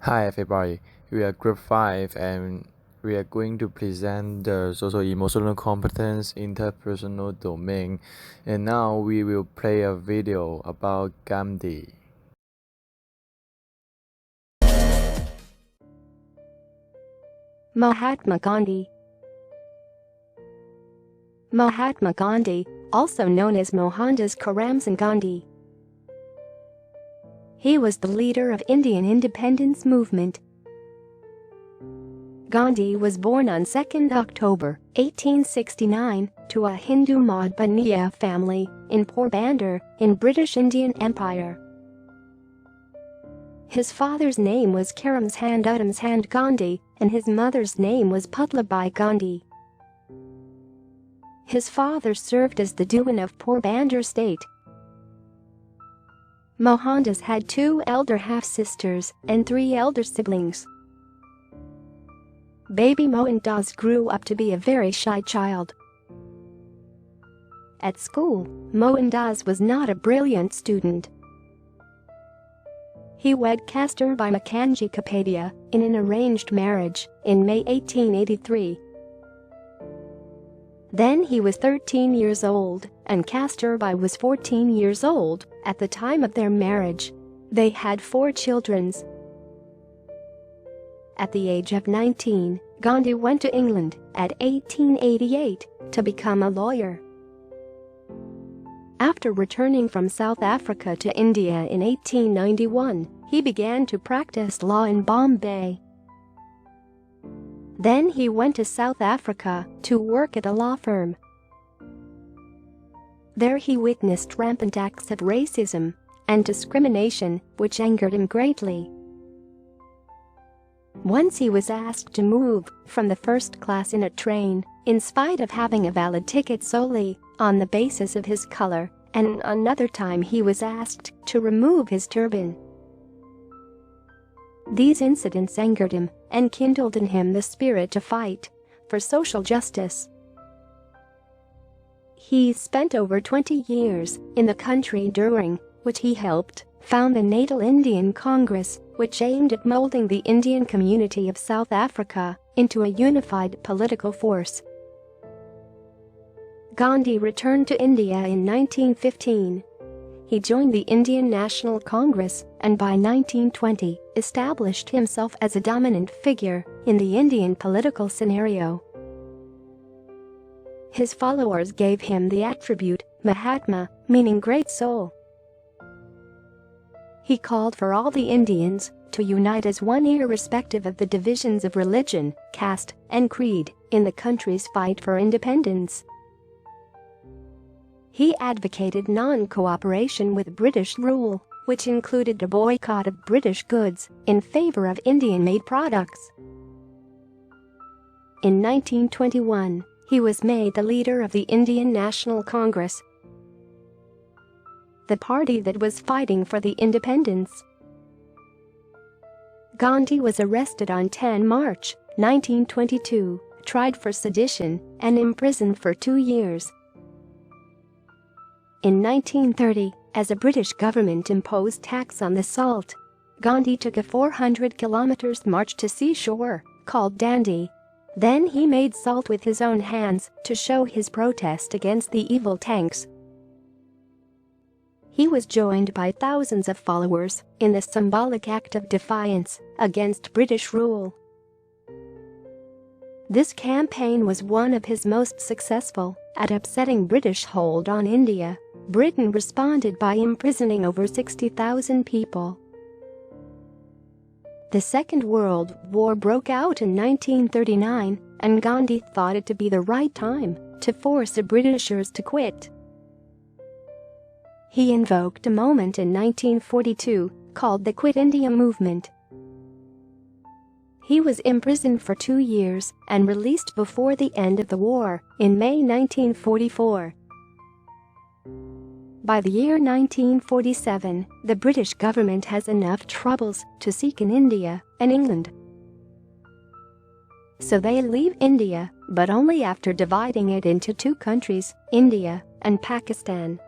Hi everybody, we are group 5 and we are going to present the social emotional competence interpersonal domain, and now we will play a video about Gandhi. Mahatma Gandhi. Mahatma Gandhi, also known as Mohandas Karamchand Gandhi. He was the leader of Indian independence movement. Gandhi was born on 2nd October 1869 to a Hindu Madhbaniya family in Porbandar in British Indian Empire. His father's name was Karamchand Gandhi and his mother's name was Putlabai Gandhi. His father served as the Dewan of Porbandar state. Mohandas had 2 elder half-sisters and 3 elder siblings. Baby Mohandas grew up to be a very shy child. At school, Mohandas was not a brilliant student. He wed Kasturbai Mackenzie Kapadia in an arranged marriage in May 1883. Then he was 13 years old and Kasturbai was 14 years old at the time of their marriage. They had 4 children. At the age of 19, Gandhi went to England at 1888 to become a lawyer. After returning from South Africa to India in 1891, he began to practice law in Bombay. Then he went to South Africa to work at a law firm. There he witnessed rampant acts of racism and discrimination, which angered him greatly. Once he was asked to move from the first class in a train, in spite of having a valid ticket solely on the basis of his color, and another time he was asked to remove his turban. These incidents angered him and kindled in him the spirit to fight for social justice. He spent over 20 years in the country, during which he helped found the Natal Indian Congress, which aimed at molding the Indian community of South Africa into a unified political force. Gandhi returned to India in 1915. He joined the Indian National Congress and by 1920 established himself as a dominant figure in the Indian political scenario. His followers gave him the attribute Mahatma, meaning great soul. He called for all the Indians to unite as one, irrespective of the divisions of religion, caste, and creed in the country's fight for independence. He advocated non-cooperation with British rule, which included a boycott of British goods in favor of Indian-made products. In 1921, he was made the leader of the Indian National Congress, the party that was fighting for the independence. Gandhi was arrested on 10 March 1922, tried for sedition, and imprisoned for 2 years. In 1930, as a British government imposed tax on the salt, Gandhi took a 400 kilometers march to seashore, called Dandi. Then he made salt with his own hands to show his protest against the evil tanks. He was joined by thousands of followers in the symbolic act of defiance against British rule. This campaign was one of his most successful at upsetting British hold on India. Britain responded by imprisoning over 60,000 people. The Second World War broke out in 1939, and Gandhi thought it to be the right time to force the Britishers to quit. He invoked a moment in 1942 called the Quit India Movement. He was imprisoned for 2 years and released before the end of the war in May 1944. By the year 1947, the British government has enough troubles to seek in India and England. So they leave India, but only after dividing it into 2 countries, India and Pakistan.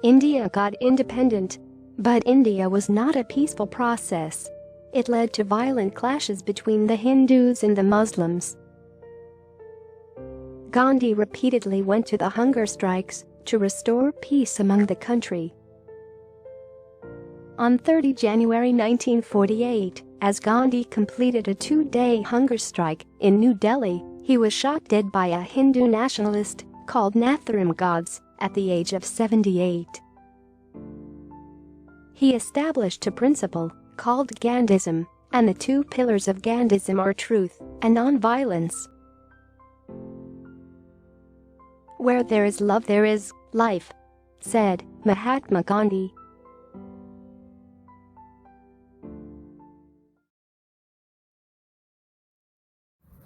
India got independent, But India was not a peaceful process. It led to violent clashes between the Hindus and the Muslims. Gandhi repeatedly went to the hunger strikes to restore peace among the country. On 30 January 1948, as Gandhi completed a 2-day hunger strike in New Delhi, he was shot dead by a Hindu nationalist called Nathuram Godse at the age of 78. He established a principle called Gandhism, and the two pillars of Gandhism are truth and non-violence. "Where there is love there is life," said Mahatma Gandhi.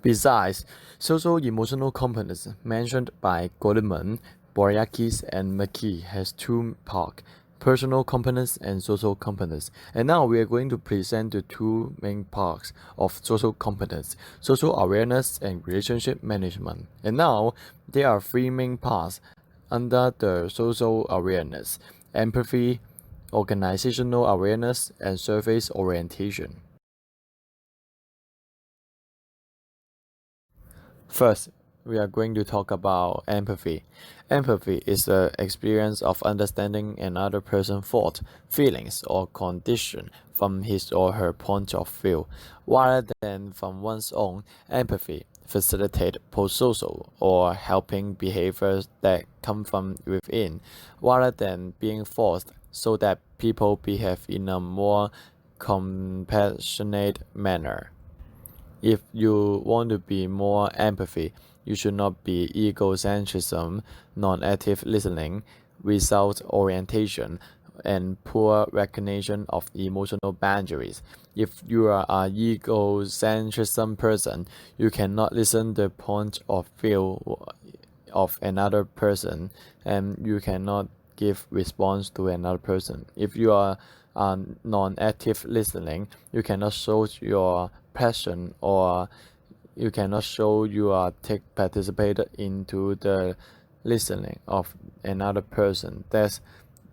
Besides, social-emotional components mentioned by Goleman, Boryakis, and McKee has two parts: personal components and social components. And now we are going to present the two main parts of social components: social awareness and relationship management. And now there are three main parts under the social awareness: empathy, organizational awareness, and service orientation. First, we are going to talk about empathy. Empathy is the experience of understanding another person's thoughts, feelings, or condition from his or her point of view, rather than from one's own. Empathy facilitates pro-social or helping behaviors that come from within, rather than being forced, so that people behave in a more compassionate manner. If you want to be more empathy, you should not be egocentrism, non-active listening, result orientation, and poor recognition of emotional boundaries. If you are an egocentrism person, you cannot listen the point of view of another person, and you cannot give response to another person. If you are non-active listening, you cannot show your passion, or you cannot show you are take participated into the listening of another person. That's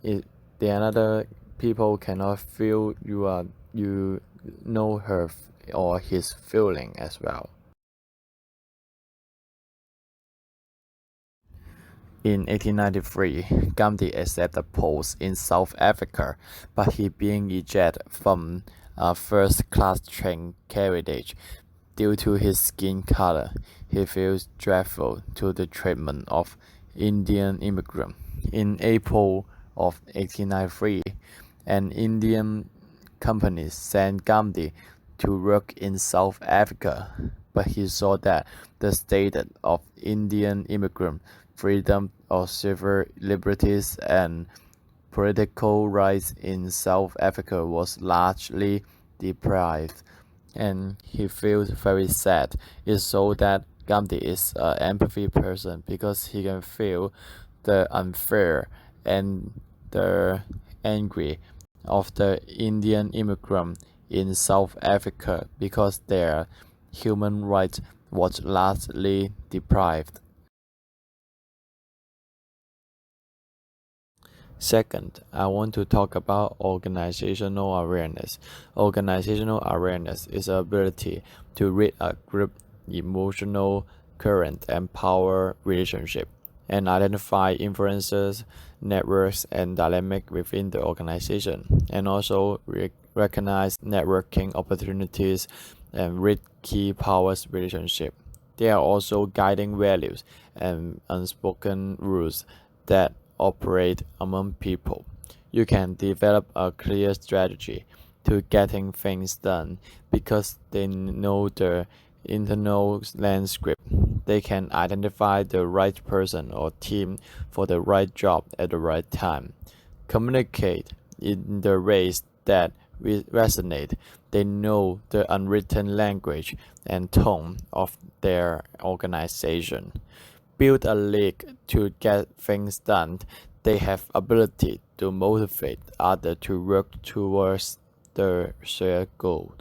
it. The another people cannot feel you know her or his feeling as well. In 1893, Gandhi accepted a post in South Africa, but he being ejected from a first-class train carriage due to his skin color. He feels dreadful to the treatment of Indian immigrants. In April of 1893, an Indian company sent Gandhi to work in South Africa, but he saw that the status of Indian immigrants, freedom of civil liberties, and political rights in South Africa was largely deprived, and he feels very sad. It shows that Gandhi is an empathy person because he can feel the unfair and the angry of the Indian immigrant in South Africa because their human rights was largely deprived. Second, I want to talk about organizational awareness. Organizational awareness is the ability to read a group emotional current and power relationship and identify influences, networks, and dynamic within the organization, and also recognize networking opportunities and read key powers relationship. There are also guiding values and unspoken rules that operate among people. You can develop a clear strategy to getting things done because they know the internal landscape. They can identify the right person or team for the right job at the right time. Communicate in the ways that resonate. They know the unwritten language and tone of their organization. Build a league to get things done. They have ability to motivate others to work towards the shared goal.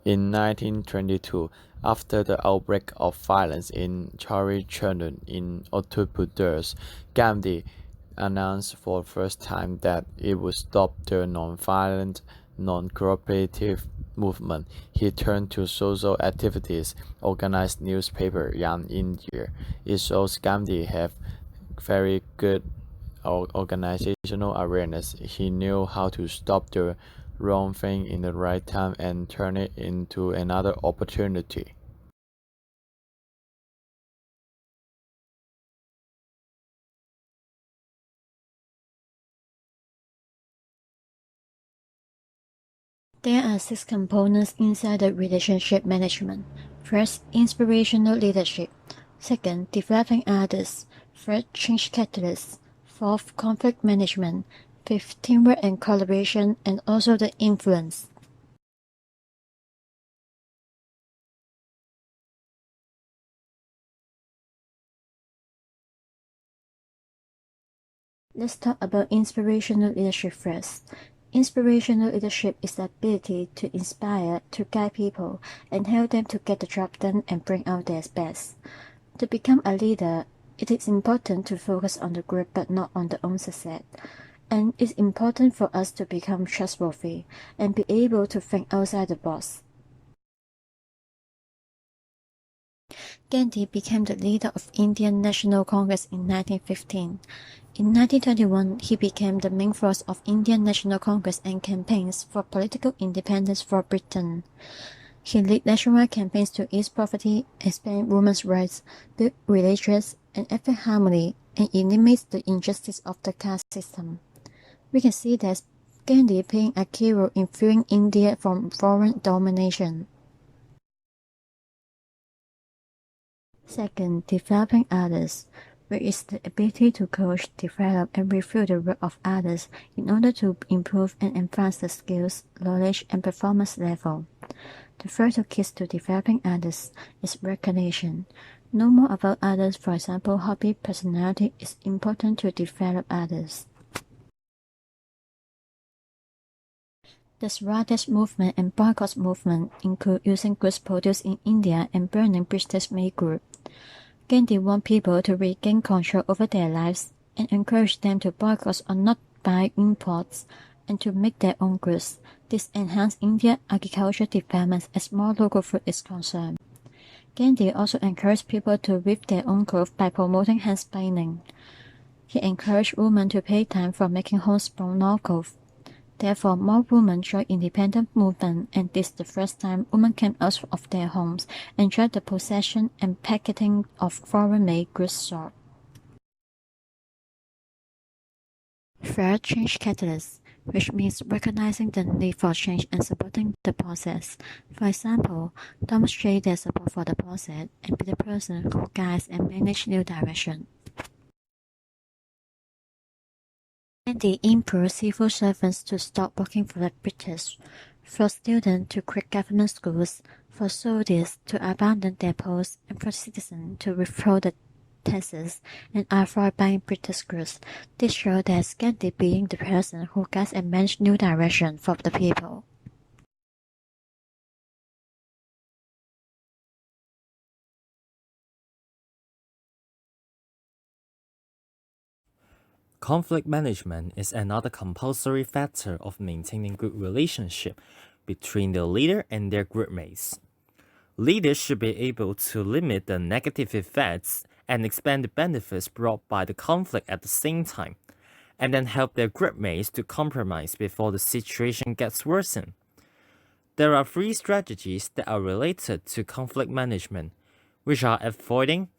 In 1922, after the outbreak of violence in Chari Churn in Uttar Pradesh, Gandhi announced for the first time that it would stop the non-violent, non-cooperative movement. He turned to social activities, organized newspaper Young India. It shows Gandhi have very good organizational awareness. He knew how to stop the wrong thing in the right time and turn it into another opportunity. There are 6 components inside the relationship management. First, inspirational leadership. Second, developing others. Third, change catalysts. Fourth, conflict management. Fifth, teamwork and collaboration, and also the influence. Let's talk about inspirational leadership first. Inspirational leadership is the ability to inspire, to guide people, and help them to get the job done and bring out their best. To become a leader, it is important to focus on the group but not on their own success. And it's important for us to become trustworthy and be able to think outside the box. Gandhi became the leader of Indian National Congress in 1915. In 1921, he became the main force of Indian National Congress and campaigns for political independence for Britain. He led nationwide campaigns to ease poverty, expand women's rights, build religious and ethnic harmony, and eliminate the injustice of the caste system. We can see that Gandhi playing a key role in freeing India from foreign domination. Second, developing others, which is the ability to coach, develop, and review the work of others in order to improve and advance the skills, knowledge, and performance level. The first key to developing others is recognition. Know more about others, for example, hobby, personality, is important to develop others. The Swaraj movement and boycott movement include using goods produced in India and burning British-made goods. Gandhi wanted people to regain control over their lives and encourage them to boycott or not buy imports and to make their own goods. This enhanced Indian agricultural development as more local food is concerned. Gandhi also encouraged people to weave their own clothes by promoting hand spinning. He encouraged women to pay time for making homespun clothes. Therefore, more women joined independent movement, and this is the first time women came out of their homes and tried the possession and packeting of foreign-made goods sold. Third, change catalyst, which means recognizing the need for change and supporting the process. For example, demonstrate their support for the process and be the person who guides and manages new direction. Gandhi implored civil servants to stop working for the British, for students to quit government schools, for soldiers to abandon their posts, and for citizens to withdraw the taxes and avoid buying British goods. This showed that Gandhi being the person who guides and manages new direction for the people. Conflict management is another compulsory factor of maintaining good relationship between the leader and their groupmates. Leaders should be able to limit the negative effects and expand the benefits brought by the conflict at the same time, and then help their groupmates to compromise before the situation gets worsened. There are 3 strategies that are related to conflict management, which are avoiding,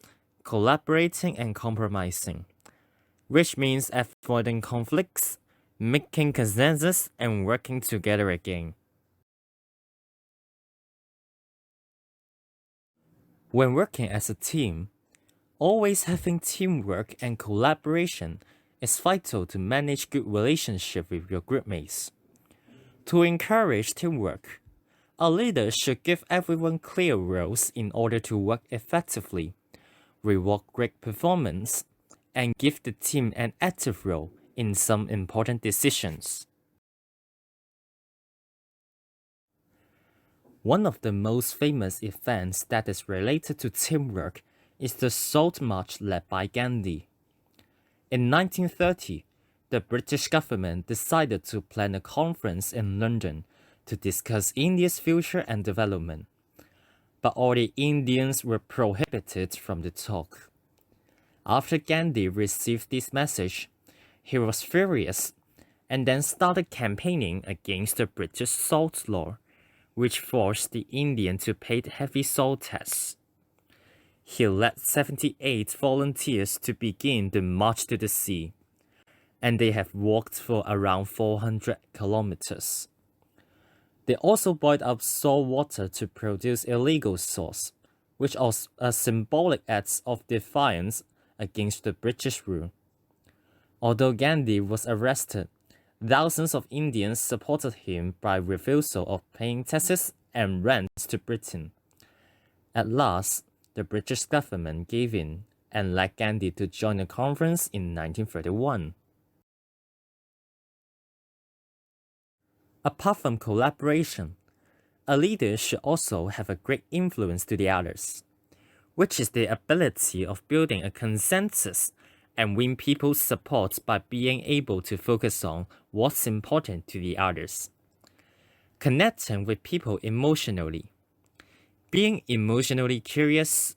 collaborating, and compromising, which means avoiding conflicts, making consensus, and working together again. When working as a team, always having teamwork and collaboration is vital to manage good relationship with your groupmates. To encourage teamwork, a leader should give everyone clear roles in order to work effectively, reward great performance, and give the team an active role in some important decisions. One of the most famous events that is related to teamwork is the Salt March led by Gandhi. In 1930, the British government decided to plan a conference in London to discuss India's future and development, but all the Indians were prohibited from the talk. After Gandhi received this message, he was furious and then started campaigning against the British salt law, which forced the Indian to pay heavy salt tax. He led 78 volunteers to begin the March to the Sea, and they have walked for around 400 kilometers. They also boiled up salt water to produce illegal sauce, which was a symbolic act of defiance against the British rule. Although Gandhi was arrested, thousands of Indians supported him by refusal of paying taxes and rents to Britain. At last, the British government gave in and let Gandhi to join the conference in 1931. Apart from collaboration, a leader should also have a great influence to the others, which is the ability of building a consensus and win people's support by being able to focus on what's important to the others. Connecting with people emotionally, being emotionally curious,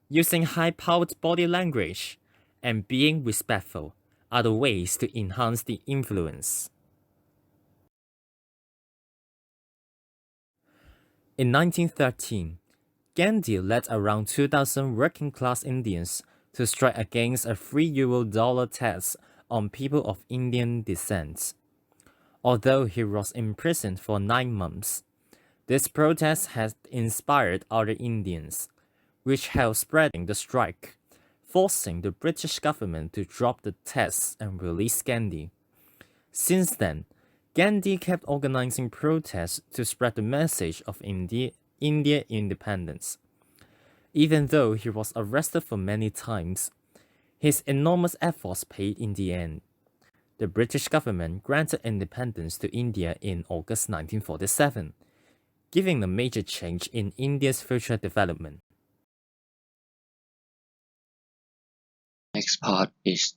using high-powered body language, and being respectful are the ways to enhance the influence. In 1913, Gandhi led around 2,000 working-class Indians to strike against a $3 tax on people of Indian descent. Although he was imprisoned for 9 months, this protest has inspired other Indians, which helped spreading the strike, forcing the British government to drop the tax and release Gandhi. Since then, Gandhi kept organizing protests to spread the message of India independence. Even though he was arrested for many times, his enormous efforts paid in the end. The British government granted independence to India in August 1947, giving a major change in India's future development. Next part is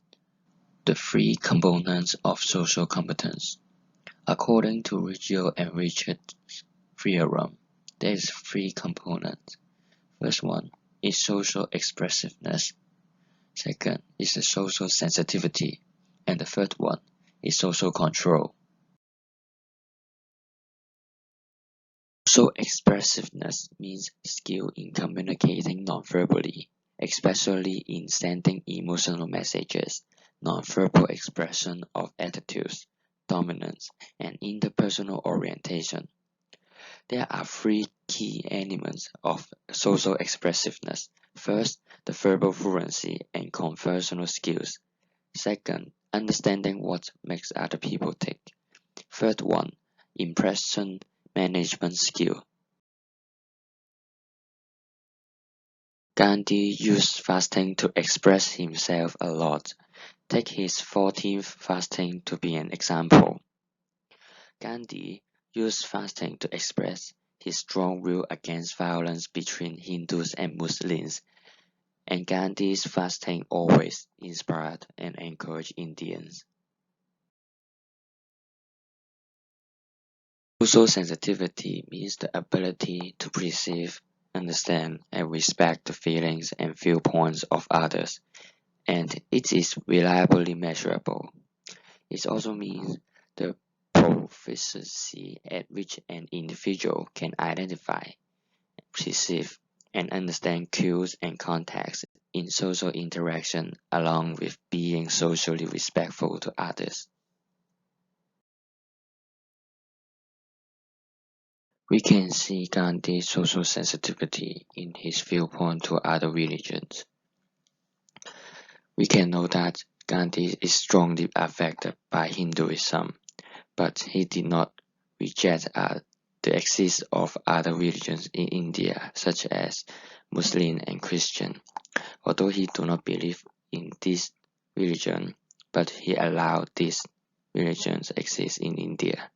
the 3 components of social competence. According to Rizzo and Richard's theorem, there is 3 components. First one is social expressiveness. Second is the social sensitivity. And the third one is social control. Social expressiveness means skill in communicating nonverbally, especially in sending emotional messages, nonverbal expression of attitudes, dominance, and interpersonal orientation. There are 3 key elements of social expressiveness. First, the verbal fluency and conversational skills. Second, understanding what makes other people tick. Third one, impression management skill. Gandhi used fasting to express himself a lot. Take his 14th fasting to be an example. Gandhi used fasting to express his strong will against violence between Hindus and Muslims, and Gandhi's fasting always inspired and encouraged Indians. Social sensitivity means the ability to perceive, understand, and respect the feelings and viewpoints of others, and it is reliably measurable. It also means the proficiency at which an individual can identify, perceive, and understand cues and contexts in social interaction, along with being socially respectful to others. We can see Gandhi's social sensitivity in his viewpoint to other religions. We can know that Gandhi is strongly affected by Hinduism, but he did not reject the existence of other religions in India, such as Muslim and Christian. Although he do not believe in this religion, but he allowed these religions exist in India.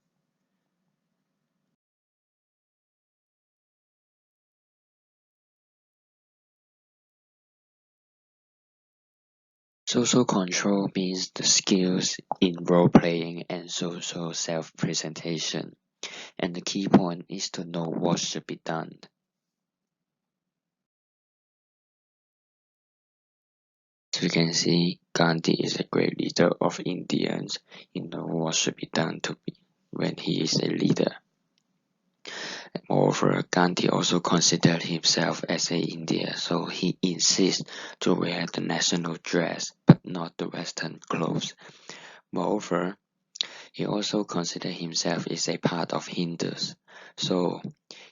Social control means the skills in role-playing and social self-presentation, and the key point is to know what should be done. As we can see, Gandhi is a great leader of Indians. He knows what should be done when he is a leader. Moreover, Gandhi also considered himself as an Indian, so he insists to wear the national dress, but not the Western clothes. Moreover, he also considered himself as a part of Hindus, so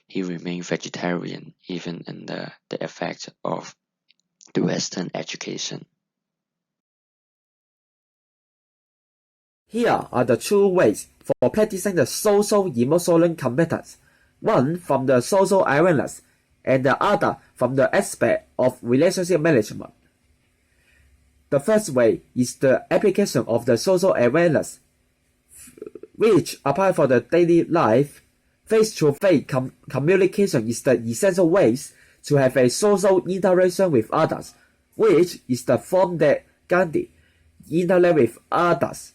he remained vegetarian even under the effect of the Western education. Here are the two ways for practicing the social emotional competence, one from the social awareness and the other from the aspect of relationship management. The first way is the application of the social awareness, which apply for the daily life. Face-to-face communication is the essential way to have a social interaction with others, which is the form that Gandhi interact with others.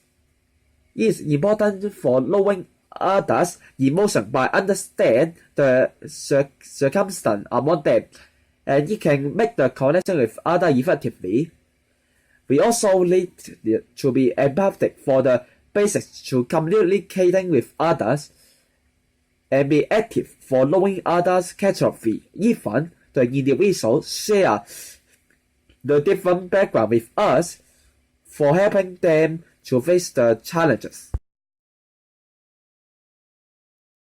It is important for knowing others' emotion by understand the circumstance among them, and it can make the connection with others effectively. We also need to be empathic for the basics to communicating with others, and be active for knowing others' catastrophe, even the individuals share the different background with us, for helping them to face the challenges.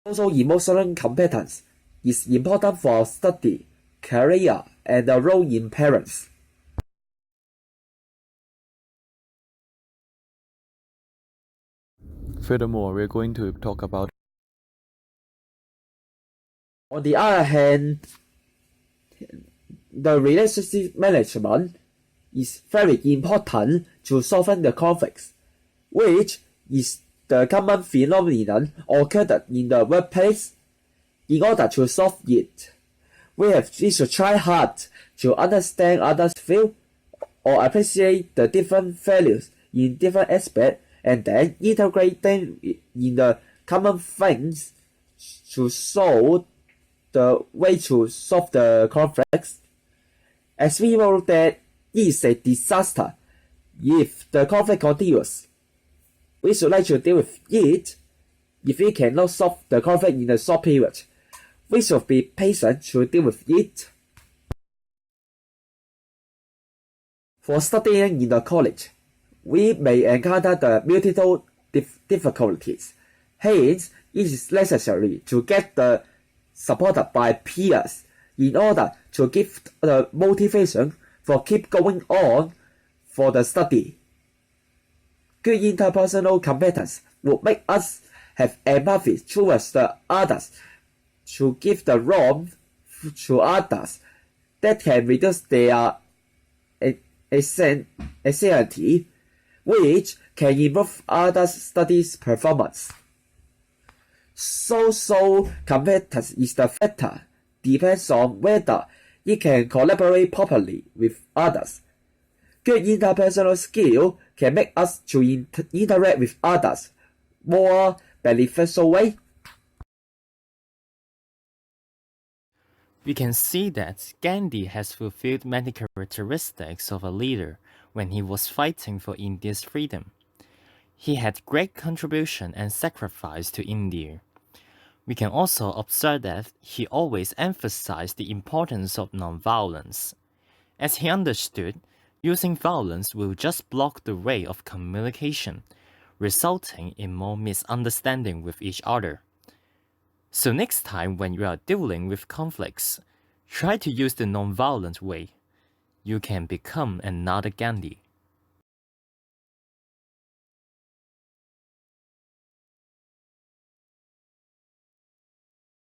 Social emotional competence is important for study, career, and the role in parents. Furthermore, we're going to talk about. On the other hand, the relationship management is very important to solving the conflicts, which is the common phenomenon occurred in the workplace. In order to solve it, we should try hard to understand others' feel or appreciate the different values in different aspects, and then integrate them in the common things to solve the way to solve the conflicts. As we know that it is a disaster if the conflict continues. We should like to deal with it. If we cannot solve the conflict in a short period, we should be patient to deal with it. For studying in the college, we may encounter the multiple difficulties. Hence, it is necessary to get the supported by peers in order to give the motivation for keep going on for the study. Good interpersonal competence would make us have empathy towards the others, to give the warmth to others that can reduce their anxiety, which can improve others' studies performance. Social competence is the factor depends on whether it can collaborate properly with others. Good interpersonal skill can make us to interact with others more beneficial way. We can see that Gandhi has fulfilled many characteristics of a leader when he was fighting for India's freedom. He had great contribution and sacrifice to India. We can also observe that he always emphasized the importance of nonviolence, as he understood using violence will just block the way of communication, resulting in more misunderstanding with each other. So next time when you are dealing with conflicts, try to use the nonviolent way. You can become another Gandhi.